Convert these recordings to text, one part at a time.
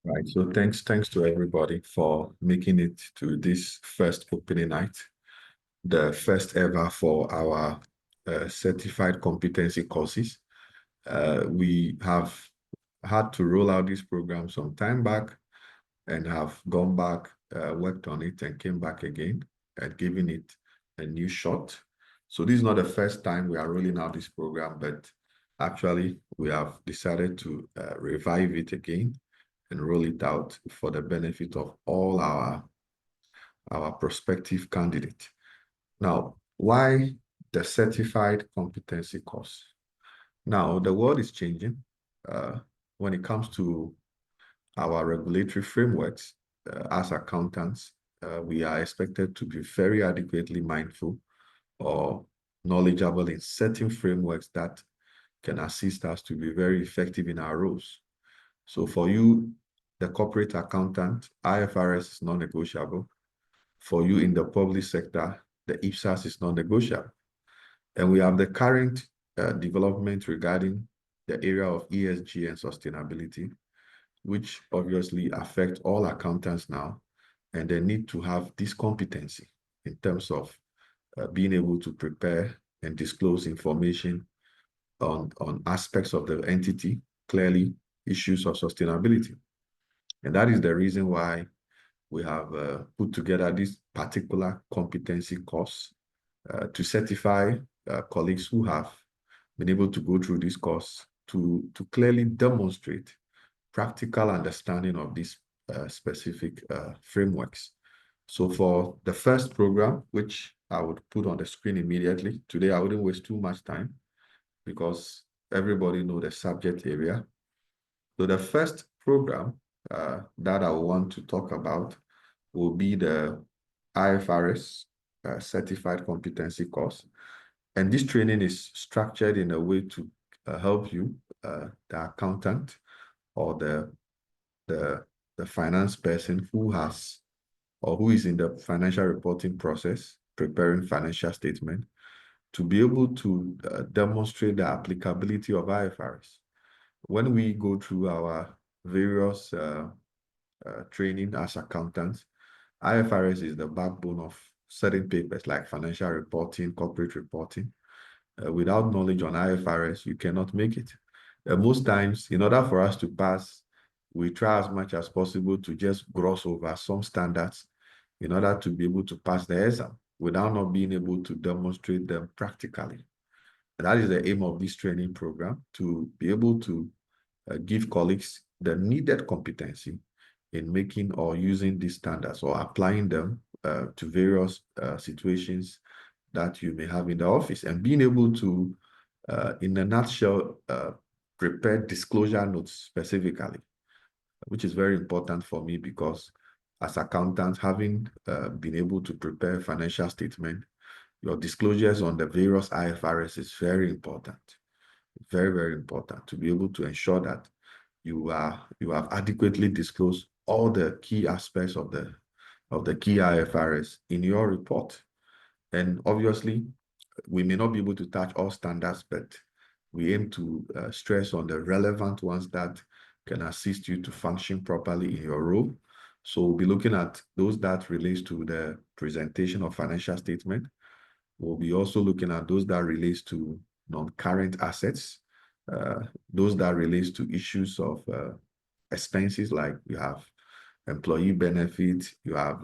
Right. So thanks to everybody for making it to this first opening night, the first ever for our certified competency courses. We have had to roll out this program some time back and have gone back, worked on it, and came back again and given it a new shot. So this is not the first time we are rolling out this program, but actually we have decided to revive it again and roll it out for the benefit of all our prospective candidates. Now, why the certified competency course? Now, the world is changing when it comes to our regulatory frameworks. As accountants, we are expected to be very adequately mindful or knowledgeable in certain frameworks that can assist us to be very effective in our roles. So for you, the corporate accountant, IFRS is non-negotiable. For you in the public sector, the IPSAS is non-negotiable. And we have the current development regarding the area of ESG and sustainability, which obviously affect all accountants now, and they need to have this competency in terms of being able to prepare and disclose information on aspects of the entity, clearly issues of sustainability. And that is the reason why we have put together this particular competency course to certify colleagues who have been able to go through this course to clearly demonstrate practical understanding of these specific frameworks. So for the first program, which I would put on the screen immediately, today I wouldn't waste too much time because everybody know the subject area. So the first program that I want to talk about will be the IFRS Certified Competency course. And this training is structured in a way to help you, the accountant or the finance person who has or who is in the financial reporting process, preparing financial statement, to be able to demonstrate the applicability of IFRS. When we go through our various training as accountants, IFRS is the backbone of certain papers like financial reporting, corporate reporting. Without knowledge on IFRS, you cannot make it. Most times, in order for us to pass, we try as much as possible to just gloss over some standards in order to be able to pass the exam without not being able to demonstrate them practically. And that is the aim of this training program, to be able to give colleagues the needed competency in making or using these standards or applying them to various situations that you may have in the office, and being able to, in a nutshell, prepare disclosure notes specifically, which is very important for me because as accountants, having been able to prepare financial statement, your disclosures on the various IFRS is very important. Very, very important to be able to ensure that you have adequately disclosed all the key aspects of the key IFRS in your report. And obviously, we may not be able to touch all standards, but we aim to stress on the relevant ones that can assist you to function properly in your role. So we'll be looking at those that relates to the presentation of financial statement. We'll be also looking at those that relates to non-current assets, those that relates to issues of expenses, like you have employee benefits, you have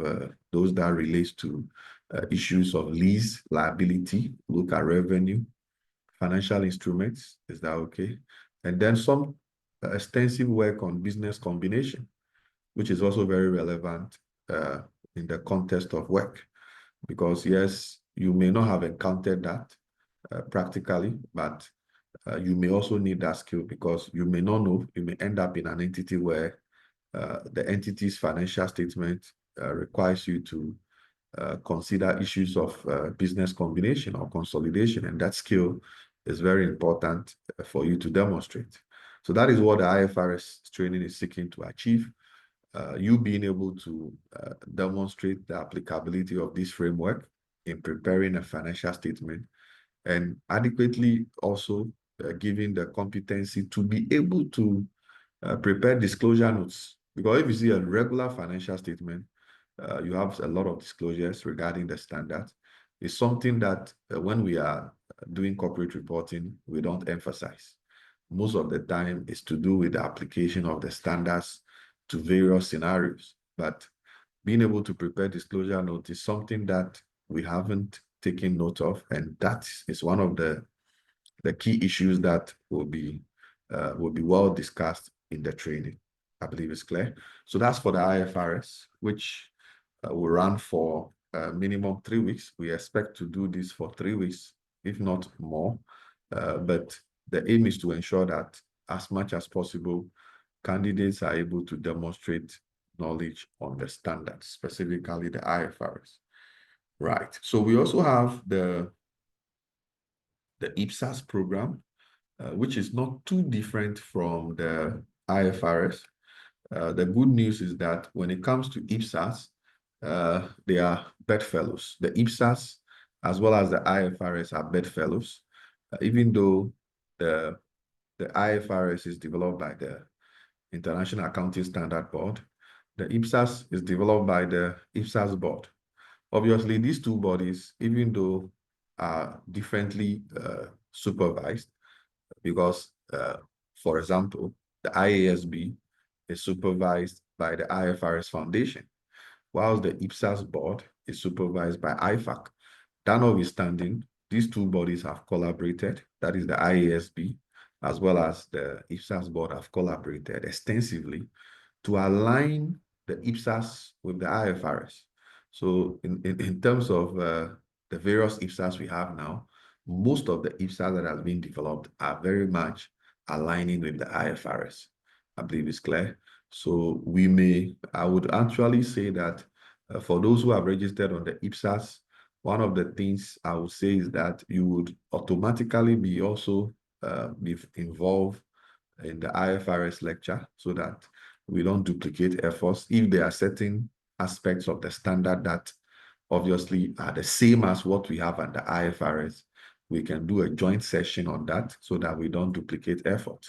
those that relates to issues of lease liability, look at revenue, financial instruments, is that okay? And then some extensive work on business combination, which is also very relevant in the context of work, because yes, you may not have encountered that practically, but you may also need that skill because you may not know, you may end up in an entity where the entity's financial statement requires you to consider issues of business combination or consolidation, and that skill is very important for you to demonstrate. So that is what the IFRS training is seeking to achieve. You being able to demonstrate the applicability of this framework in preparing a financial statement, and adequately also giving the competency to be able to prepare disclosure notes Because if you see a regular financial statement, you have a lot of disclosures regarding the standards. It's something that when we are doing corporate reporting, we don't emphasize. Most of the time, it's to do with the application of the standards to various scenarios. But being able to prepare disclosure note is something that we haven't taken note of, and that is one of the key issues that will be well discussed in the training. I believe it's clear. So that's for the IFRS, which will run for minimum 3 weeks. We expect to do this for 3 weeks, if not more. But the aim is to ensure that as much as possible, candidates are able to demonstrate knowledge on the standards, specifically the IFRS. Right. So we also have the IPSAS program, which is not too different from the IFRS. The good news is that when it comes to IPSAS, they are bedfellows. The IPSAS as well as the IFRS are bedfellows, even though the IFRS is developed by the International Accounting Standard Board. The IPSAS is developed by the IPSAS board. Obviously, these two bodies, even though are differently supervised, because, for example, the IASB is supervised by the IFRS Foundation, whilst the IPSAS board is supervised by IFAC. That notwithstanding, these two bodies have collaborated, that is the IASB, as well as the IPSAS board have collaborated extensively to align the IPSAS with the IFRS. So in terms of the various IPSAS we have now, most of the IPSAS that has been developed are very much aligning with the IFRS. I believe it's clear. So I would actually say that for those who have registered on the IPSAS, one of the things I would say is that you would automatically be also be involved in the IFRS lecture so that we don't duplicate efforts. If there are certain aspects of the standard that obviously are the same as what we have under IFRS, we can do a joint session on that so that we don't duplicate effort.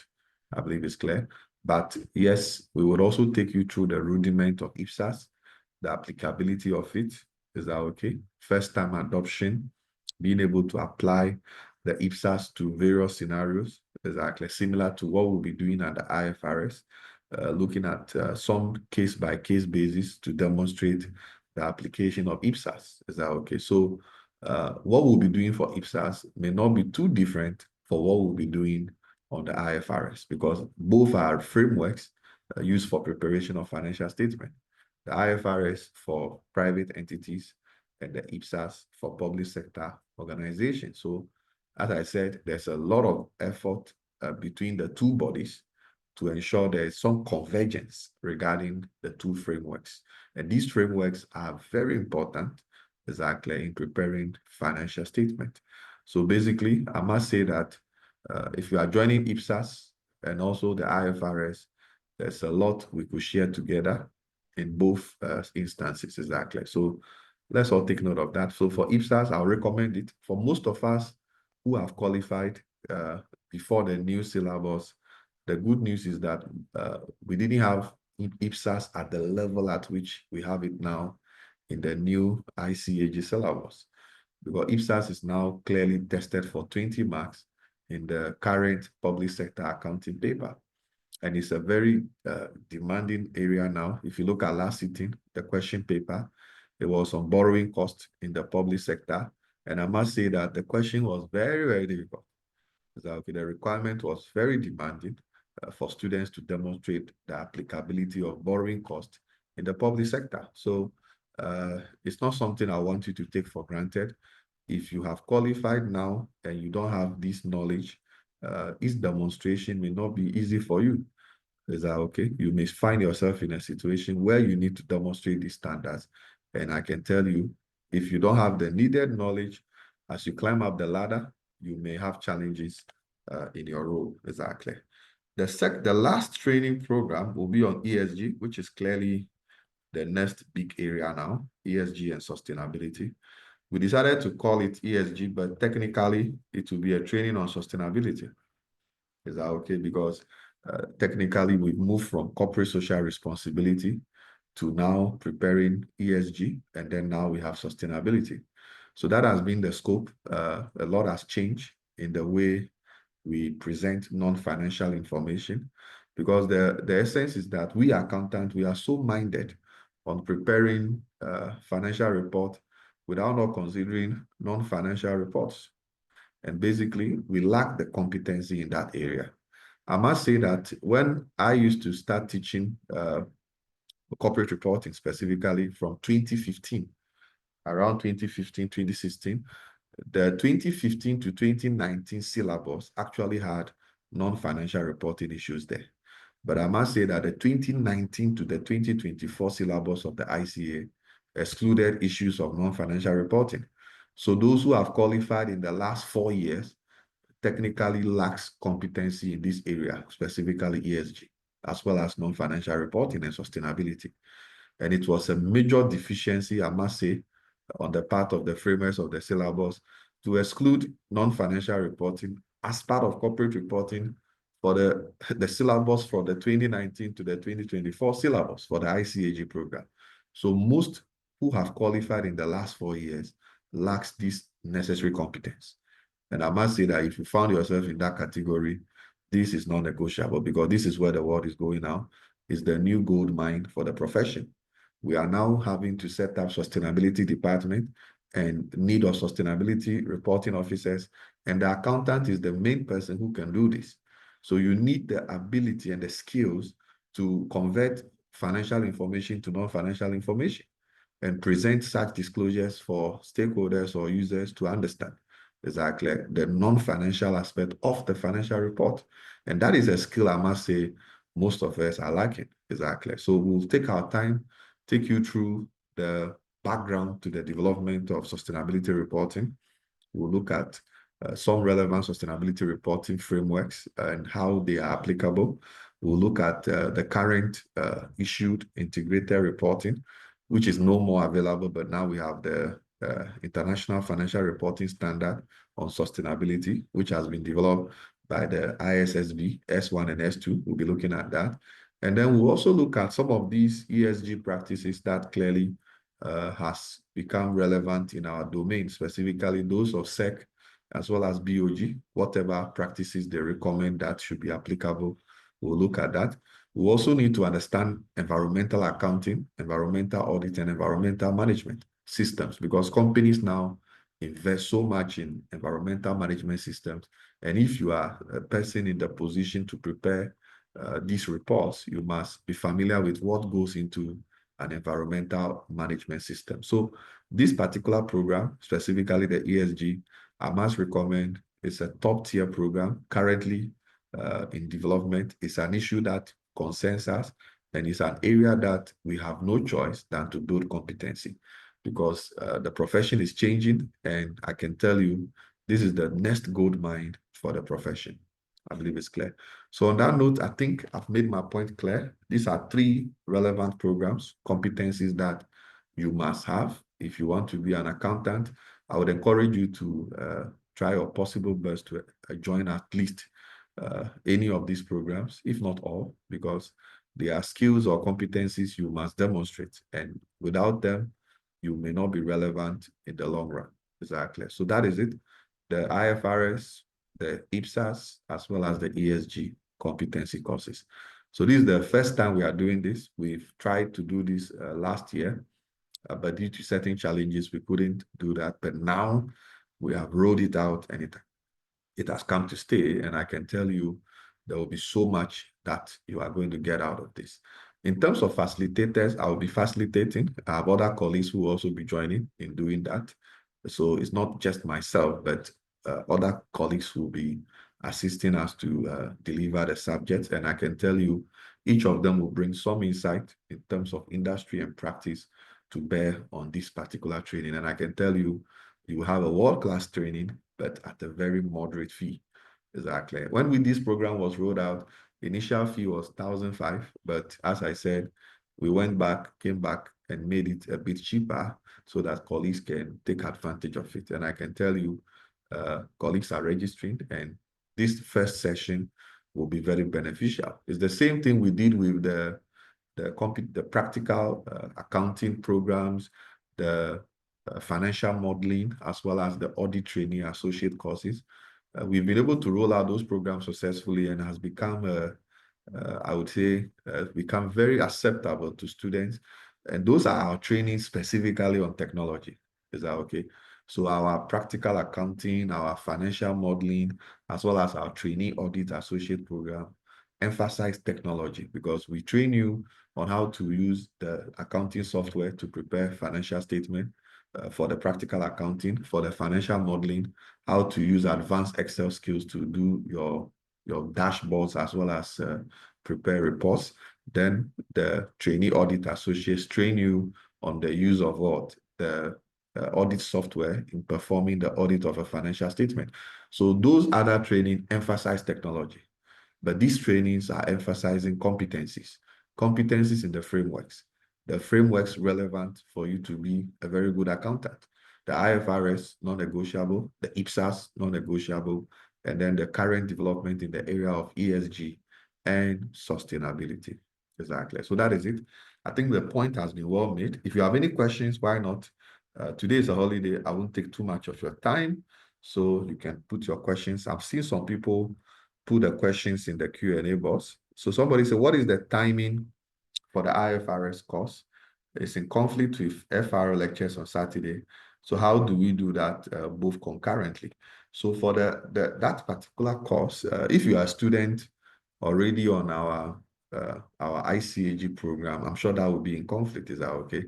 I believe it's clear. But yes, we would also take you through the rudiment of IPSAS, the applicability of it. Is that okay? First time adoption, being able to apply the IPSAS to various scenarios, exactly similar to what we'll be doing at the IFRS, looking at some case-by-case basis to demonstrate the application of IPSAS. Is that okay? So what we'll be doing for IPSAS may not be too different for what we'll be doing on the IFRS, because both are frameworks used for preparation of financial statement. The IFRS for private entities and the IPSAS for public sector organizations. So as I said, there's a lot of effort between the two bodies to ensure there is some convergence regarding the two frameworks. And these frameworks are very important, exactly, in preparing financial statement. So basically, I must say that if you are joining IPSAS and also the IFRS, there's a lot we could share together in both instances, exactly. So let's all take note of that. So for IPSAS, I'll recommend it. For most of us who have qualified before the new syllabus, the good news is that we didn't have IPSAS at the level at which we have it now in the new ICAG syllabus, because IPSAS is now clearly tested for 20 marks in the current public sector accounting paper. And it's a very demanding area now. If you look at last sitting, the question paper, it was on borrowing cost in the public sector. And I must say that the question was very, very difficult. Okay, the requirement was very demanding for students to demonstrate the applicability of borrowing cost in the public sector. So it's not something I want you to take for granted. If you have qualified now and you don't have this knowledge, this demonstration may not be easy for you. Is that okay? You may find yourself in a situation where you need to demonstrate these standards. And I can tell you, if you don't have the needed knowledge, as you climb up the ladder, you may have challenges in your role. Exactly. The last training program will be on ESG, which is clearly the next big area now, ESG and sustainability. We decided to call it ESG, but technically it will be a training on sustainability. Is that okay? Because Technically, we've moved from corporate social responsibility to now preparing ESG, and then now we have sustainability. So that has been the scope. A lot has changed in the way we present non-financial information, because the essence is that we accountants, we are so minded on preparing financial report without not considering non-financial reports. And basically, we lack the competency in that area. I must say that when I used to start teaching corporate reporting specifically from 2015, around 2015, 2016, the 2015 to 2019 syllabus actually had non-financial reporting issues there. But I must say that the 2019 to the 2024 syllabus of the ICA excluded issues of non-financial reporting. So those who have qualified in the last 4 years technically lacks competency in this area, specifically ESG, as well as non-financial reporting and sustainability. And it was a major deficiency, I must say, on the part of the framers of the syllabus to exclude non-financial reporting as part of corporate reporting for the syllabus for the 2019 to the 2024 syllabus for the ICAG program. So most who have qualified in the last 4 years lacks this necessary competence. And I must say that if you found yourself in that category, this is non-negotiable, because this is where the world is going now. It's the new gold mine for the profession. We are now having to set up sustainability department and need of sustainability reporting officers. And the accountant is the main person who can do this. So you need the ability and the skills to convert financial information to non-financial information and present such disclosures for stakeholders or users to understand exactly the non-financial aspect of the financial report. And that is a skill, I must say, most of us are lacking. Exactly. So we'll take our time, take you through the background to the development of sustainability reporting. We'll look at some relevant sustainability reporting frameworks and how they are applicable. We'll look at the current issued integrated reporting, which is no more available, but now we have the International Financial Reporting Standard on Sustainability, which has been developed by the ISSB, S1 and S2. We'll be looking at that. And then we'll also look at some of these ESG practices that clearly has become relevant in our domain, specifically those of SEC as well as BOG, whatever practices they recommend that should be applicable, we'll look at that. We also need to understand environmental accounting, environmental audit, and environmental management systems, because companies now invest so much in environmental management systems. And if you are a person in the position to prepare these reports, you must be familiar with what goes into an environmental management system. So this particular program, specifically the ESG, I must recommend, it's a top tier program currently in development. It's an issue that concerns us, and it's an area that we have no choice than to build competency, because the profession is changing, and I can tell you this is the next gold mine for the profession. I believe it's clear. So on that note, I think I've made my point clear. These are three relevant programs, competencies that you must have if you want to be an accountant. I would encourage you to try your possible best to join at least any of these programs, if not all, because they are skills or competencies you must demonstrate. And without them, you may not be relevant in the long run. Exactly. So that is it. The IFRS, the IPSAS, as well as the ESG competency courses. So this is the first time we are doing this. We've tried to do this last year, but due to certain challenges, we couldn't do that. But now we have rolled it out, and it has come to stay. And I can tell you there will be so much that you are going to get out of this. In terms of facilitators, I will be facilitating. I have other colleagues who will also be joining in doing that. So it's not just myself, but other colleagues will be assisting us to deliver the subject. And I can tell you, each of them will bring some insight in terms of industry and practice to bear on this particular training. And I can tell you, you will have a world-class training, but at a very moderate fee. Exactly. When this program was rolled out, initial fee was 1,500, but as I said, we went back, came back, and made it a bit cheaper so that colleagues can take advantage of it. And I can tell you, colleagues are registering, and this first session will be very beneficial. It's the same thing we did with the practical accounting programs, the financial modeling, as well as the audit training associate courses. We've been able to roll out those programs successfully and has become, I would say, become very acceptable to students. And those are our trainings specifically on technology. Is that okay? So our practical accounting, our financial modeling, as well as our trainee audit associate program emphasize technology because we train you on how to use the accounting software to prepare financial statement for the practical accounting, for the financial modeling, how to use advanced Excel skills to do your dashboards as well as prepare reports. Then the trainee audit associates train you on the use of what? The audit software in performing the audit of a financial statement. So those other training emphasize technology. But these trainings are emphasizing competencies in the frameworks relevant for you to be a very good accountant. The IFRS, non-negotiable, the IPSAS, non-negotiable, and then the current development in the area of ESG and sustainability. Exactly. So that is it. I think the point has been well made. If you have any questions, why not? Today is a holiday. I won't take too much of your time. So you can put your questions. I've seen some people put the questions in the Q&A box. So somebody said, what is the timing for the IFRS course? It's in conflict with FR lectures on Saturday. So how do we do that both concurrently? So for that particular course, if you are a student already on our ICAG program, I'm sure that will be in conflict. Is that okay?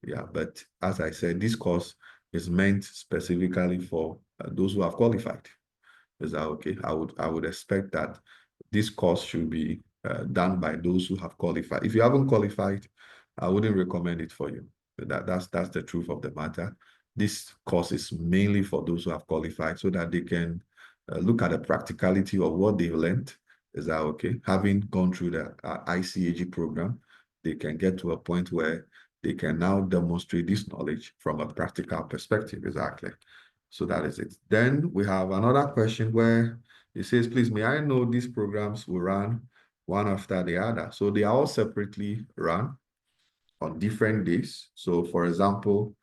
Yeah, but as I said, this course is meant specifically for those who have qualified. Is that okay? I would expect that this course should be done by those who have qualified. If you haven't qualified, I wouldn't recommend it for you. That's the truth of the matter. This course is mainly for those who have qualified so that they can look at the practicality of what they've learned. Is that okay? Having gone through the ICAG program, they can get to a point where they can now demonstrate this knowledge from a practical perspective. Exactly. So that is it. Then we have another question where it says, please, may I know these programs will run one after the other? So they are all separately run on different days. So for example,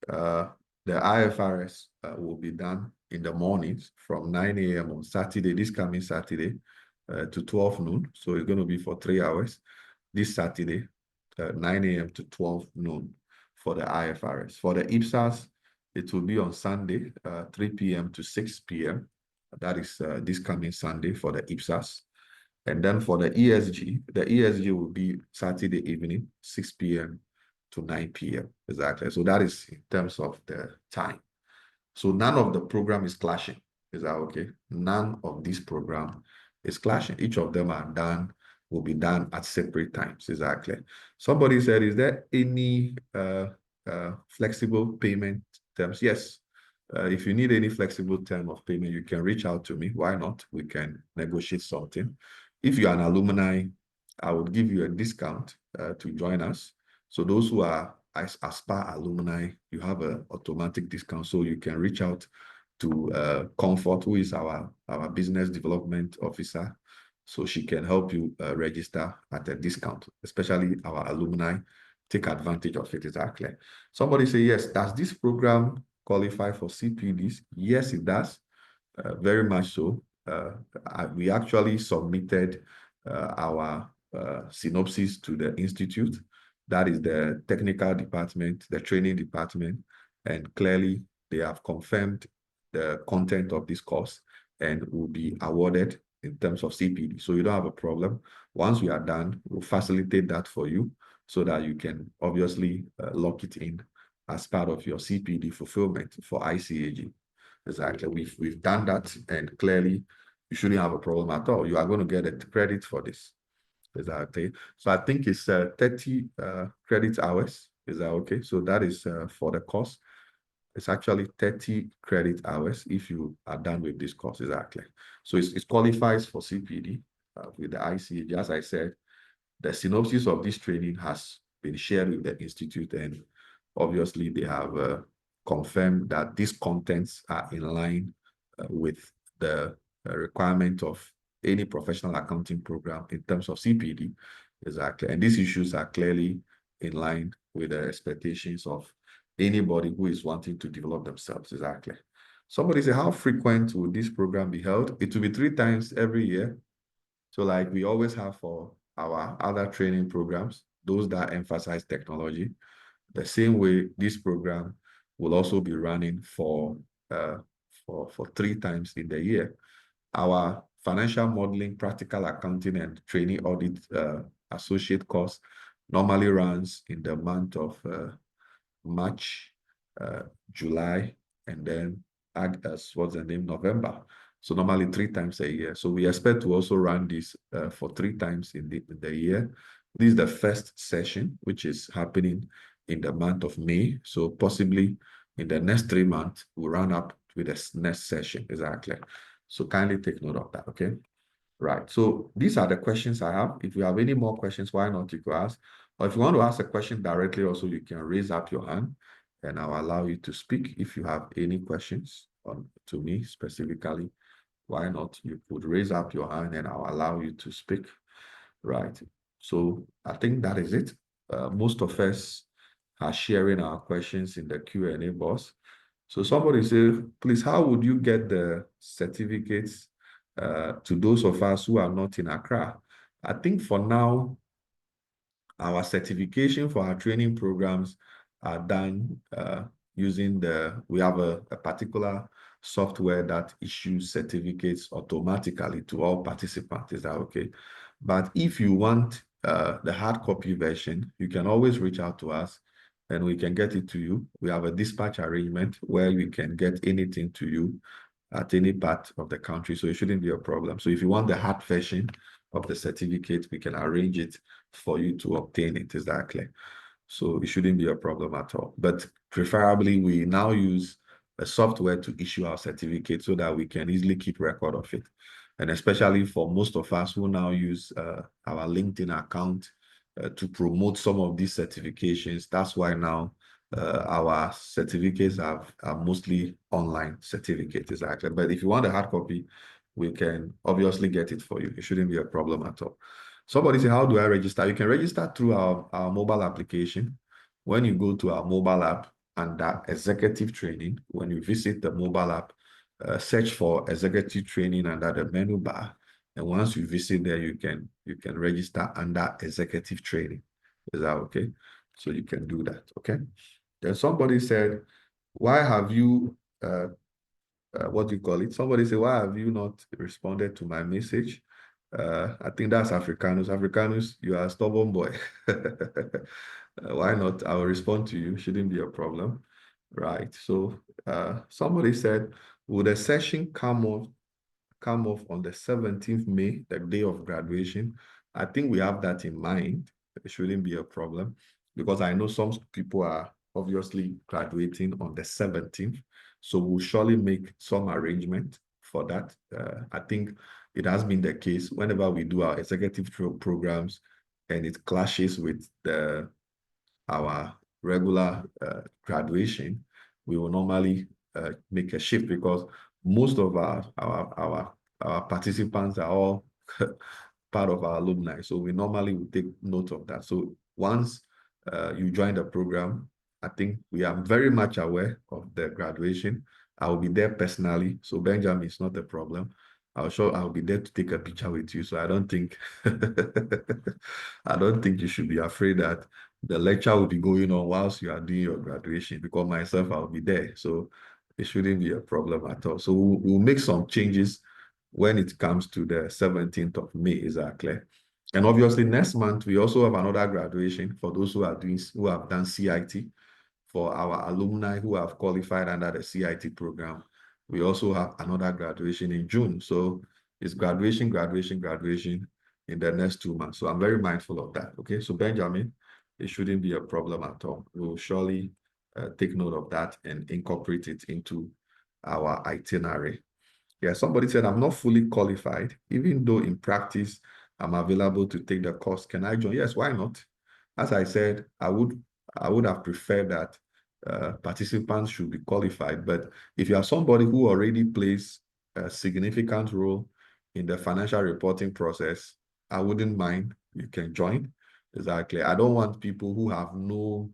the IFRS will be done in the mornings from 9 a.m. on Saturday, this coming Saturday, to 12 noon. So it's going to be for 3 hours this Saturday, 9 a.m. to 12 noon for the IFRS. For the IPSAS, it will be on Sunday, 3 p.m. to 6 p.m. That is this coming Sunday for the IPSAS. And then for the ESG will be Saturday evening, 6 p.m. to 9 p.m. Exactly. So that is in terms of the time. So none of the program is clashing. Is that okay? None of this program is clashing. Each of them will be done at separate times. Exactly. Somebody said, is there any flexible payment terms? Yes. If you need any flexible term of payment, you can reach out to me. Why not? We can negotiate something. If you're an alumni, I would give you a discount to join us. So those who are Aspire alumni, you have an automatic discount. So you can reach out to Comfort, who is our business development officer. So she can help you register at a discount, especially our alumni. Take advantage of it. Exactly. Somebody say, yes, does this program qualify for CPDs? Yes, it does. Very much so. We actually submitted our synopsis to the institute. That is the technical department, the training department, and clearly they have confirmed the content of this course and will be awarded in terms of CPD. So you don't have a problem. Once we are done, we'll facilitate that for you so that you can obviously lock it in as part of your CPD fulfillment for ICAG. Exactly. We've done that, and clearly you shouldn't have a problem at all. You are going to get a credit for this. Is that okay? So I think it's 30 credit hours. Is that okay? So that is for the course. It's actually 30 credit hours if you are done with this course. Exactly. So it qualifies for CPD with the ICAG. As I said, the synopsis of this training has been shared with the institute, and obviously they have confirmed that these contents are in line with the requirement of any professional accounting program in terms of CPD. Exactly. And these issues are clearly in line with the expectations of anybody who is wanting to develop themselves. Exactly. Somebody say, how frequent will this program be held? It will be 3 times every year. So like we always have for our other training programs, those that emphasize technology, the same way this program will also be running uh, for 3 times in the year. Our financial modeling, practical accounting, and training audit associate course normally runs in the month of March, July, and then what's the name, November. So normally 3 times a year. So we expect to also run this for 3 times in the year. This is the first session, which is happening in the month of May. So possibly in the next 3 months, we'll run up with the next session. Exactly. So kindly take note of that, okay? Right. So these are the questions I have. If you have any more questions, why not you could ask? Or if you want to ask a question directly, also you can raise up your hand and I'll allow you to speak. If you have any questions to me specifically, why not you could raise up your hand and I'll allow you to speak. Right. So I think that is it. Most of us are sharing our questions in the Q&A box. So somebody say, please, how would you get the certificates to those of us who are not in Accra? I think for now, our certification for our training programs are done using we have a particular software that issues certificates automatically to all participants. Is that okay? But if you want the hard copy version, you can always reach out to us and we can get it to you. We have a dispatch arrangement where we can get anything to you at any part of the country, so it shouldn't be a problem. So if you want the hard version of the certificate, we can arrange it for you to obtain it. Exactly. So it shouldn't be a problem at all. But preferably, we now use a software to issue our certificate so that we can easily keep record of it. And especially for most of us who now use our LinkedIn account to promote some of these certifications, that's why now our certificates are mostly online certificates, exactly. But if you want a hard copy, we can obviously get it for you. It shouldn't be a problem at all. Somebody say, how do I register? You can register through our mobile application. When you go to our mobile app under executive training, when you visit the mobile app, search for executive training under the menu bar. And once you visit there, you can register under executive training. Is that okay? So you can do that, okay? Then somebody said, why have you, what do you call it? Somebody said, why have you not responded to my message? I think that's Africanus. Africanus, you are a stubborn boy. Why not? I will respond to you. Shouldn't be a problem. Right. So somebody said, would the session come off on the 17th May, the day of graduation? I think we have that in mind. It shouldn't be a problem because I know some people are obviously graduating on the 17th. So we'll surely make some arrangement for that. I think it has been the case whenever we do our executive programs and it clashes with our regular graduation, we will normally make a shift because most of our participants are all part of our alumni. So we normally will take note of that. So once you join the program, I think we are very much aware of the graduation. I will be there personally. So Benjamin is not a problem. I'll be there to take a picture with you. So I don't think I don't think you should be afraid that the lecture will be going on whilst you are doing your graduation because myself, I'll be there. So it shouldn't be a problem at all. So we'll make some changes when it comes to the 17th of May, exactly. And obviously next month, we also have another graduation for those who have done CIT. For our alumni who have qualified under the CIT program, we also have another graduation in June. So it's graduation in the next 2 months. So I'm very mindful of that. Okay, so Benjamin, it shouldn't be a problem at all. We'll surely take note of that and incorporate it into our itinerary. Yeah, somebody said, I'm not fully qualified, even though in practice, I'm available to take the course. Can I join? Yes, why not? As I said, I would have preferred that participants should be qualified. But if you are somebody who already plays a significant role in the financial reporting process, I wouldn't mind. You can join. Exactly. I don't want people who have no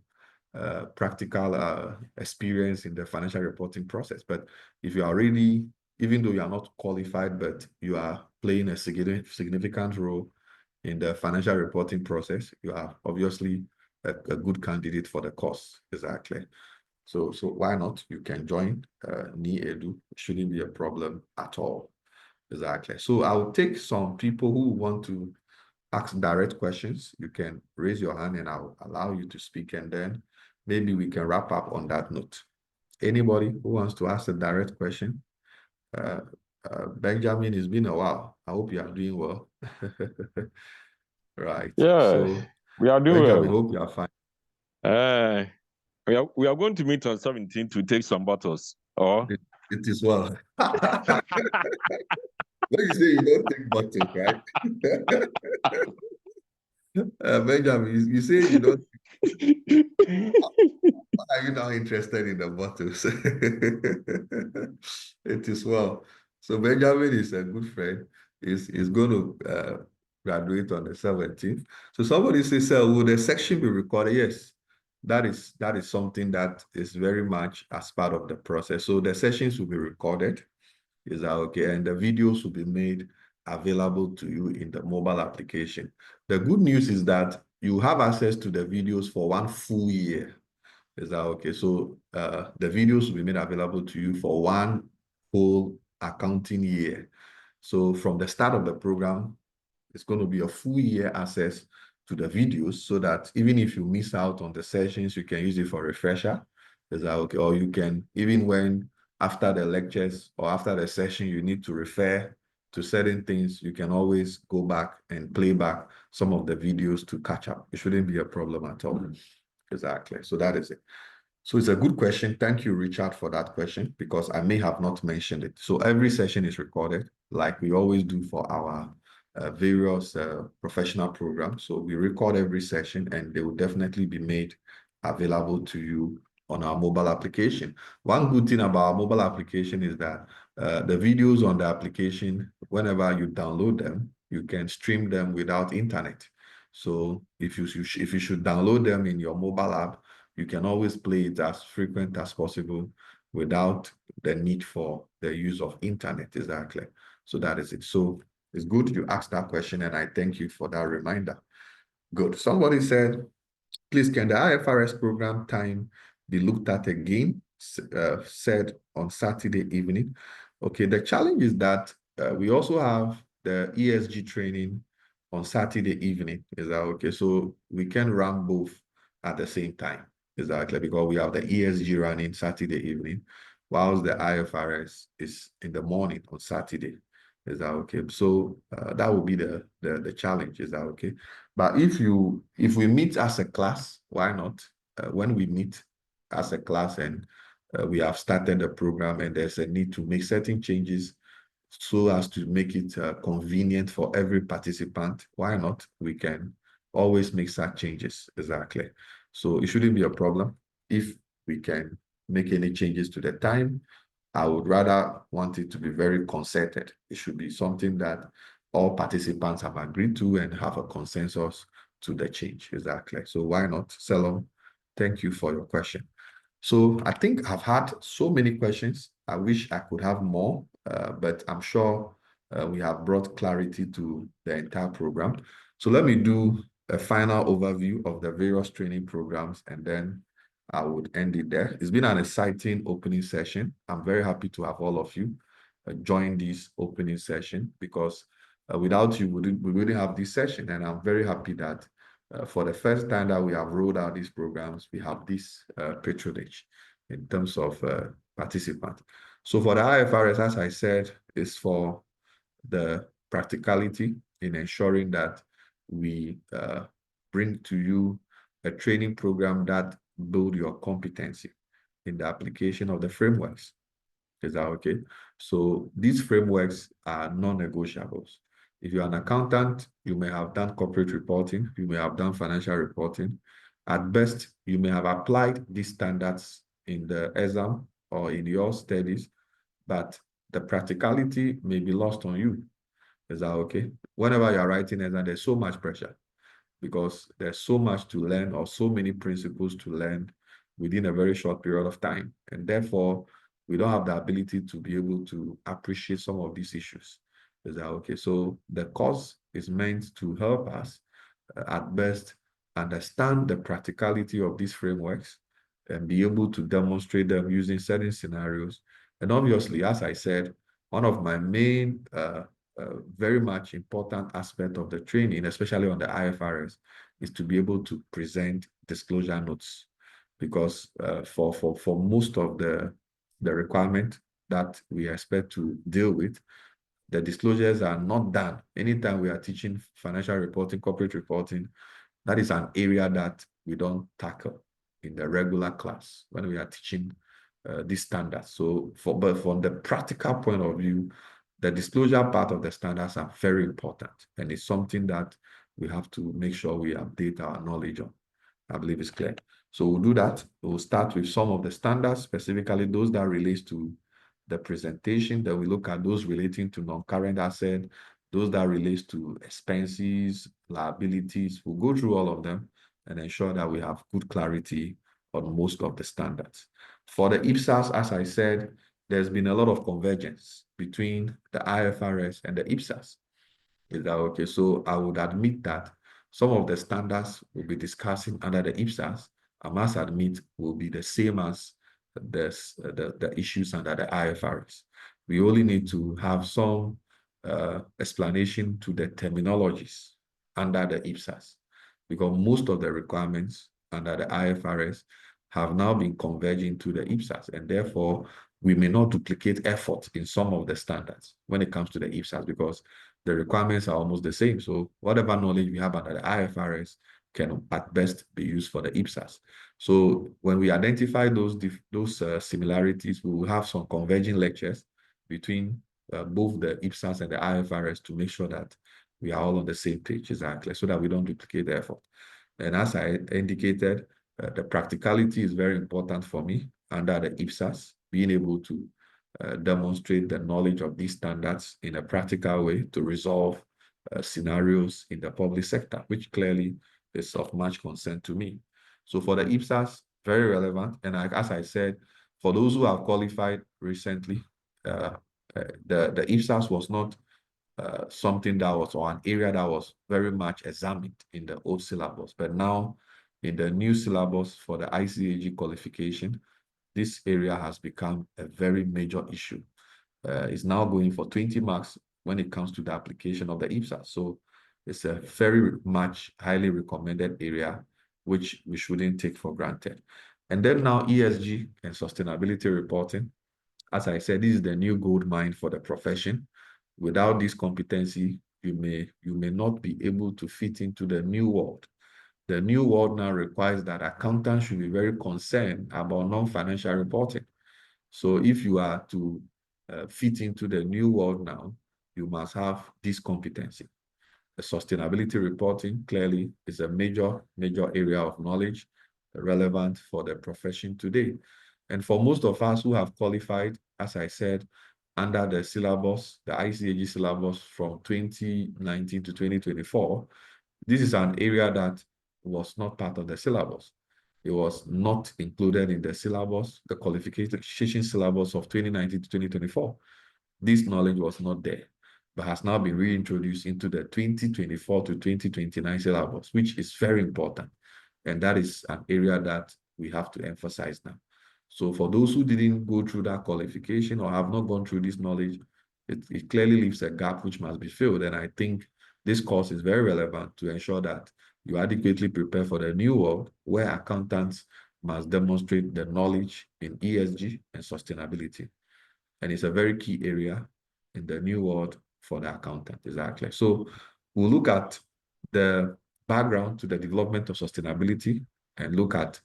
practical experience in the financial reporting process. But if you are really, even though you are not qualified, but you are playing a significant role in the financial reporting process, you are obviously a good candidate for the course. Exactly. So why not? You can join NI Edu. It shouldn't be a problem at all. Exactly. So I'll take some people who want to ask direct questions. You can raise your hand and I'll allow you to speak, and then maybe we can wrap up on that note. Anybody who wants to ask a direct question? Benjamin, it's been a while. I hope you are doing well. Right. Yeah, So we are doing Benjamin, well. hope you are fine. We are going to meet on 17th to take some bottles. Or It is well. When you say you don't take bottles, right? Benjamin, you say you don't. Why are you now interested in the bottles? It is well. So Benjamin is a good friend. He's going to graduate on the 17th. So somebody says, sir, will the section be recorded? Yes, that is something that is very much as part of the process. So the sessions will be recorded. Is that okay? And the videos will be made available to you in the mobile application. The good news is that you have access to the videos for 1 full year. Is that okay? So the videos will be made available to you for 1 whole accounting year. So from the start of the program, it's going to be a full year access to the videos, so that even if you miss out on the sessions, you can use it for refresher. Is that okay? Or you can, even when after the lectures or after the session, you need to refer to certain things, you can always go back and play back some of the videos to catch up. It shouldn't be a problem at all. Exactly. So that is it. So it's a good question. Thank you, Richard, for that question, because I may have not mentioned it. So every session is recorded, like we always do for our various professional programs. So we record every session and they will definitely be made available to you on our mobile application. One good thing about our mobile application is that the videos on the application, whenever you download them, you can stream them without internet. So if you should download them in your mobile app, you can always play it as frequent as possible without the need for the use of internet. Exactly. So that is it. So it's good you asked that question, and I thank you for that reminder. Good. Somebody said, please, can the IFRS program time be looked at again, said on Saturday evening? Okay, the challenge is that we also have the ESG training on Saturday evening. Is that okay? So we can run both at the same time. Exactly, because we have the ESG running Saturday evening, whilst the IFRS is in the morning on Saturday. Is that okay? So that will be the challenge. Is that okay? But if we meet as a class, why not? When we meet as a class and we have started the program and there's a need to make certain changes so as to make it convenient for every participant, why not? We can always make such changes. Exactly. So it shouldn't be a problem if we can make any changes to the time. I would rather want it to be very concerted. It should be something that all participants have agreed to and have a consensus to the change. Exactly. So why not? Salom, thank you for your question. So I think I've had so many questions. I wish I could have more, but I'm sure we have brought clarity to the entire program. So let me do a final overview of the various training programs, and then I would end it there. It's been an exciting opening session. I'm very happy to have all of you join this opening session, because without you, we wouldn't have this session. And I'm very happy that for the first time that we have rolled out these programs, we have this patronage in terms of participants. So for the IFRS, as I said, is for the practicality in ensuring that we bring to you a training program that build your competency in the application of the frameworks. Is that okay? So these frameworks are non-negotiables. If you're an accountant, you may have done corporate reporting, you may have done financial reporting. At best, you may have applied these standards in the exam or in your studies, but the practicality may be lost on you. Is that okay? Whenever you're writing exam, there's so much pressure because there's so much to learn or so many principles to learn within a very short period of time. And therefore, we don't have the ability to be able to appreciate some of these issues. Is that okay? So the course is meant to help us at best understand the practicality of these frameworks and be able to demonstrate them using certain scenarios. And obviously, as I said, one of my main very much important aspect of the training, especially on the IFRS, is to be able to present disclosure notes, because for most of the requirement that we expect to deal with, the disclosures are not done. Anytime we are teaching financial reporting, corporate reporting, that is an area that we don't tackle in the regular class when we are teaching these standards. So, but from the practical point of view, the disclosure part of the standards are very important, and it's something that we have to make sure we update our knowledge on. I believe it's clear. So we'll do that. We'll start with some of the standards, specifically those that relates to the presentation. Then we look at those relating to non-current asset, those that relates to expenses, liabilities. We'll go through all of them and ensure that we have good clarity on most of the standards. For the IPSAS, as I said, there's been a lot of convergence between the IFRS and the IPSAS. Is that okay? So I would admit that some of the standards we'll be discussing under the IPSAS, I must admit, will be the same as the issues under the IFRS. We only need to have some explanation to the terminologies under the IPSAS, because most of the requirements under the IFRS have now been converging to the IPSAS, and therefore we may not duplicate effort in some of the standards when it comes to the IPSAS, because the requirements are almost the same. So whatever knowledge we have under the IFRS can at best be used for the IPSAS. So when we identify those similarities, we will have some converging lectures between both the IPSAS and the IFRS to make sure that we are all on the same page, exactly, so that we don't duplicate the effort. And as I indicated, the practicality is very important for me under the IPSAS, being able to demonstrate the knowledge of these standards in a practical way to resolve scenarios in the public sector, which clearly is of much concern to me. So for the IPSAS, very relevant. And as I said, for those who have qualified recently, the IPSAS was not something that was, or an area that was very much examined in the old syllabus. But now in the new syllabus for the ICAG qualification, this area has become a very major issue. It's now going for 20 marks when it comes to the application of the IPSAS. So it's a very much highly recommended area, which we shouldn't take for granted. And then now ESG and sustainability reporting. As I said, this is the new gold mine for the profession. Without this competency, you may not be able to fit into the new world. The new world now requires that accountants should be very concerned about non-financial reporting. So if you are to fit into the new world now, you must have this competency. The sustainability reporting clearly is a major area of knowledge relevant for the profession today. And for most of us who have qualified, as I said, under the syllabus, the ICAG syllabus from 2019 to 2024, this is an area that was not part of the syllabus. It was not included in the syllabus, the qualification syllabus of 2019 to 2024. This knowledge was not there, but has now been reintroduced into the 2024 to 2029 syllabus, which is very important. And that is an area that we have to emphasize now. So for those who didn't go through that qualification or have not gone through this knowledge, it clearly leaves a gap which must be filled. And I think this course is very relevant to ensure that you adequately prepare for the new world where accountants must demonstrate the knowledge in ESG and sustainability. And it's a very key area in the new world for the accountant, exactly. So we'll look at the background to the development of sustainability and look at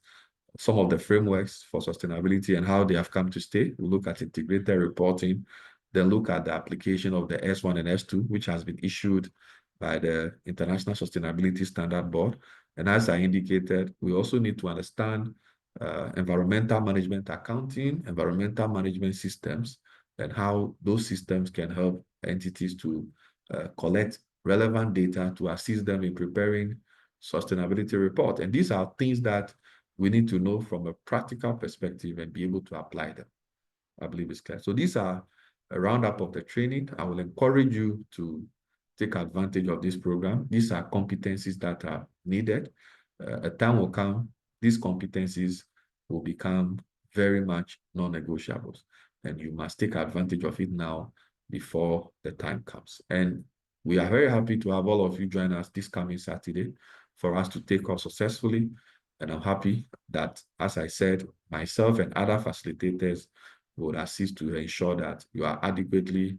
some of the frameworks for sustainability and how they have come to stay. We'll look at integrated reporting, then look at the application of the S1 and S2, which has been issued by the International Sustainability Standard Board. And as I indicated, we also need to understand environmental management accounting, environmental management systems, and how those systems can help entities to collect relevant data to assist them in preparing sustainability report. And these are things that we need to know from a practical perspective and be able to apply them. I believe it's clear. So these are a roundup of the training. I will encourage you to take advantage of this program. These are competencies that are needed. A time will come, these competencies will become very much non-negotiables, and you must take advantage of it now before the time comes. And we are very happy to have all of you join us this coming Saturday for us to take off successfully. And I'm happy that, as I said, myself and other facilitators would assist to ensure that you are adequately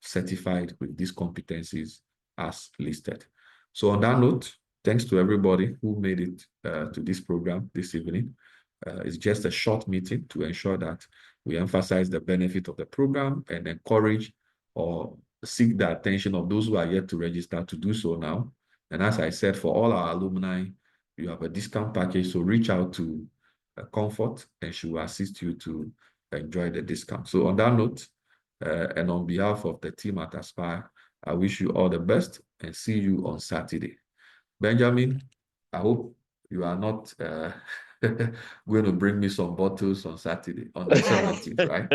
certified with these competencies as listed. So on that note, thanks to everybody who made it to this program this evening. It's just a short meeting to ensure that we emphasize the benefit of the program and encourage or seek the attention of those who are yet to register to do so now. And as I said, for all our alumni, you have a discount package, so reach out to Comfort and she will assist you to enjoy the discount. So on that note, and on behalf of the team at Aspire, I wish you all the best and see you on Saturday. Benjamin, I hope you are not going to bring me some bottles on Saturday, on the 17th, right?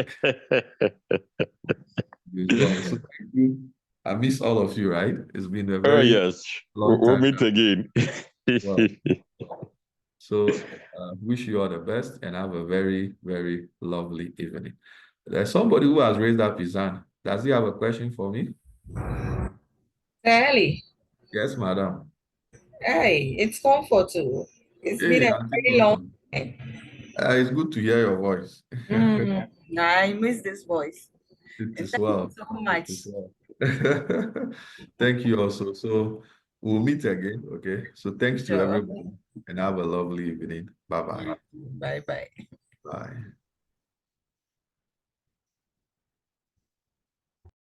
So thank you. I miss all of you, right? It's been a very yes, long we'll time meet now. again. Well, so wish you all the best and have a very, very lovely evening. There's somebody who has raised up his hand. Does he have a question for me? Sally, Yes, madam. hey, it's Comfort too. It's been Hey, a Auntie very long Comfort. time. It's good to hear your voice. I miss this voice. It And is thank you well. so It much. is well. Thank you also. So we'll meet again. Okay. So thanks to Sure. everybody and have a lovely evening. Bye-bye. Bye bye. Bye.